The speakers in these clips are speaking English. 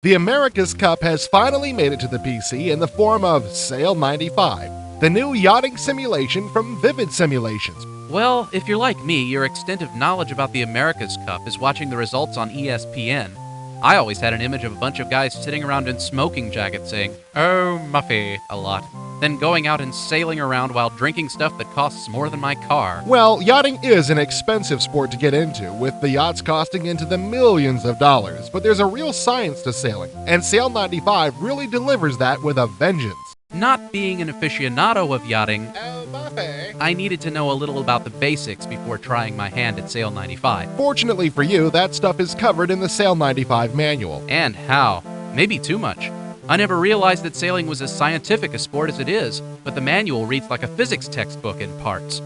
The America's Cup has finally made it to the PC in the form of Sail 95, the new yachting simulation from Vivid Simulations. Well, if you're like me, your extent of knowledge about the America's Cup is watching the results on ESPN. I always had an image of a bunch of guys sitting around in smoking jackets saying, "Oh, Muffy," a lot, then going out and sailing around while drinking stuff that costs more than my car. Well, yachting is an expensive sport to get into, with the yachts costing into the millions of dollars, but there's a real science to sailing, and Sail 95 really delivers that with a vengeance. Not being an aficionado of yachting, Oh, Buffy. I needed to know a little about the basics before trying my hand at Sail 95. Fortunately for you, that stuff is covered in the Sail 95 manual. And how? Maybe too much. I never realized that sailing was as scientific a sport as it is, but the manual reads like a physics textbook in parts.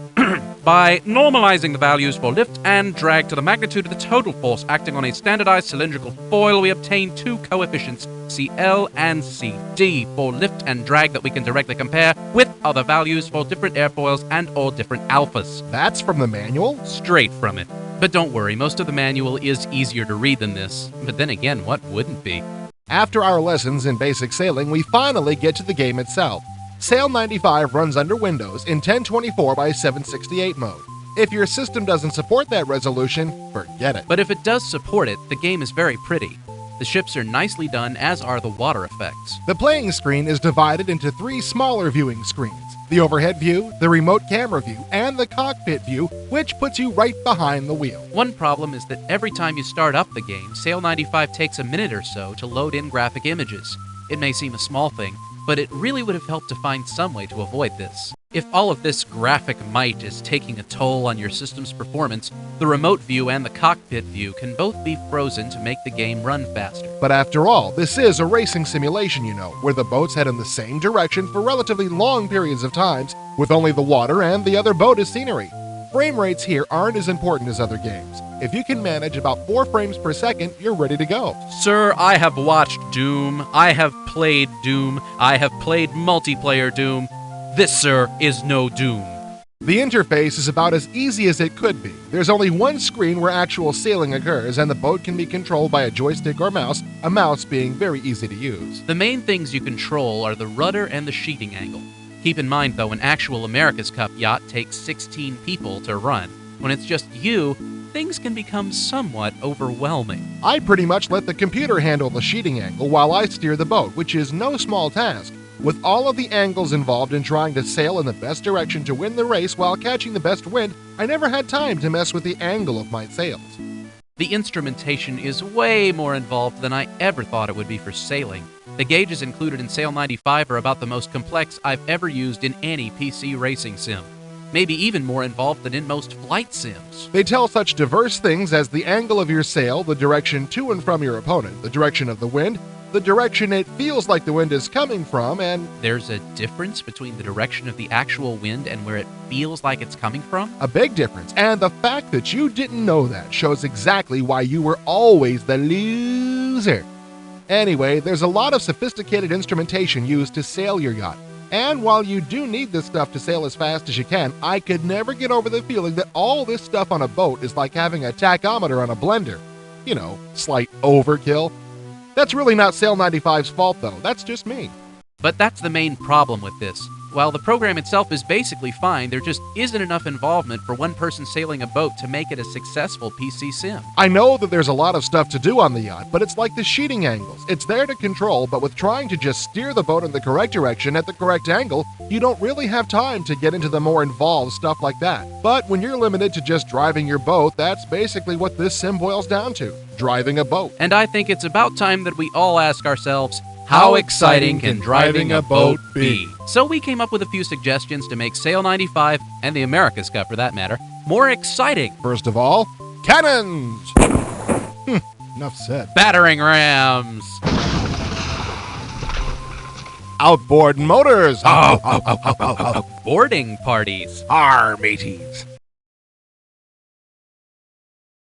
By normalizing the values for lift and drag to the magnitude of the total force acting on a standardized cylindrical foil, we obtain two coefficients, CL and CD, for lift and drag that we can directly compare with other values for different airfoils and or different alphas. That's from the manual? Straight from it. But don't worry, most of the manual is easier to read than this. But then again, what wouldn't be? After our lessons in basic sailing, we finally get to the game itself. Sail 95 runs under Windows in 1024 by 768 mode. If your system doesn't support that resolution, forget it. But if it does support it, the game is very pretty. The ships are nicely done, as are the water effects. The playing screen is divided into three smaller viewing screens: the overhead view, the remote camera view, and the cockpit view, which puts you right behind the wheel. One problem is that every time you start up the game, Sail 95 takes a minute or so to load in graphic images. It may seem a small thing, but it really would have helped to find some way to avoid this. If all of this graphic might is taking a toll on your system's performance, the remote view and the cockpit view can both be frozen to make the game run faster. But after all, this is a racing simulation, where the boats head in the same direction for relatively long periods of times, with only the water and the other boat as scenery. Frame rates here aren't as important as other games. If you can manage about 4 frames per second, you're ready to go. Sir, I have watched Doom. I have played Doom. I have played multiplayer Doom. This, sir, is no Doom. The interface is about as easy as it could be. There's only one screen where actual sailing occurs, and the boat can be controlled by a joystick or mouse, a mouse being very easy to use. The main things you control are the rudder and the sheeting angle. Keep in mind, though, an actual America's Cup yacht takes 16 people to run. When it's just you, things can become somewhat overwhelming. I pretty much let the computer handle the sheeting angle while I steer the boat, which is no small task. With all of the angles involved in trying to sail in the best direction to win the race while catching the best wind, I never had time to mess with the angle of my sails. The instrumentation is way more involved than I ever thought it would be for sailing. The gauges included in Sail 95 are about the most complex I've ever used in any PC racing sim. Maybe even more involved than in most flight sims. They tell such diverse things as the angle of your sail, the direction to and from your opponent, the direction of the wind, the direction it feels like the wind is coming from, and there's a difference between the direction of the actual wind and where it feels like it's coming from? A big difference, and the fact that you didn't know that shows exactly why you were always the loser. Anyway, there's a lot of sophisticated instrumentation used to sail your yacht. And while you do need this stuff to sail as fast as you can, I could never get over the feeling that all this stuff on a boat is like having a tachometer on a blender. Slight overkill. That's really not Sail 95's fault, though. That's just me. But that's the main problem with this. While the program itself is basically fine, there just isn't enough involvement for one person sailing a boat to make it a successful PC sim. I know that there's a lot of stuff to do on the yacht, but it's like the sheeting angles. It's there to control, but with trying to just steer the boat in the correct direction at the correct angle, you don't really have time to get into the more involved stuff like that. But when you're limited to just driving your boat, that's basically what this sim boils down to: driving a boat. And I think it's about time that we all ask ourselves, how exciting can driving a boat be? So we came up with a few suggestions to make Sail 95, and the America's Cup for that matter, more exciting. First of all, cannons! Enough said. Battering rams. Outboard motors! Boarding parties. Arr, mateys!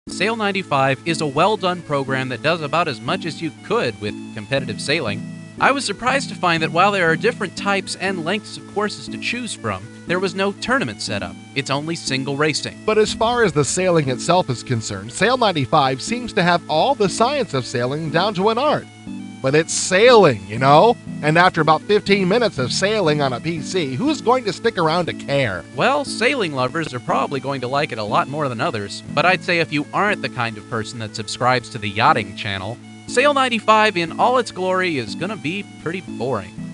Sail 95 is a well-done program that does about as much as you could with competitive sailing. I was surprised to find that while there are different types and lengths of courses to choose from, there was no tournament set up. It's only single racing. But as far as the sailing itself is concerned, Sail 95 seems to have all the science of sailing down to an art. but it's sailing, you know? And after about 15 minutes of sailing on a PC, who's going to stick around to care? Well, sailing lovers are probably going to like it a lot more than others, but I'd say if you aren't the kind of person that subscribes to the yachting channel, Sail 95 in all its glory is gonna be pretty boring.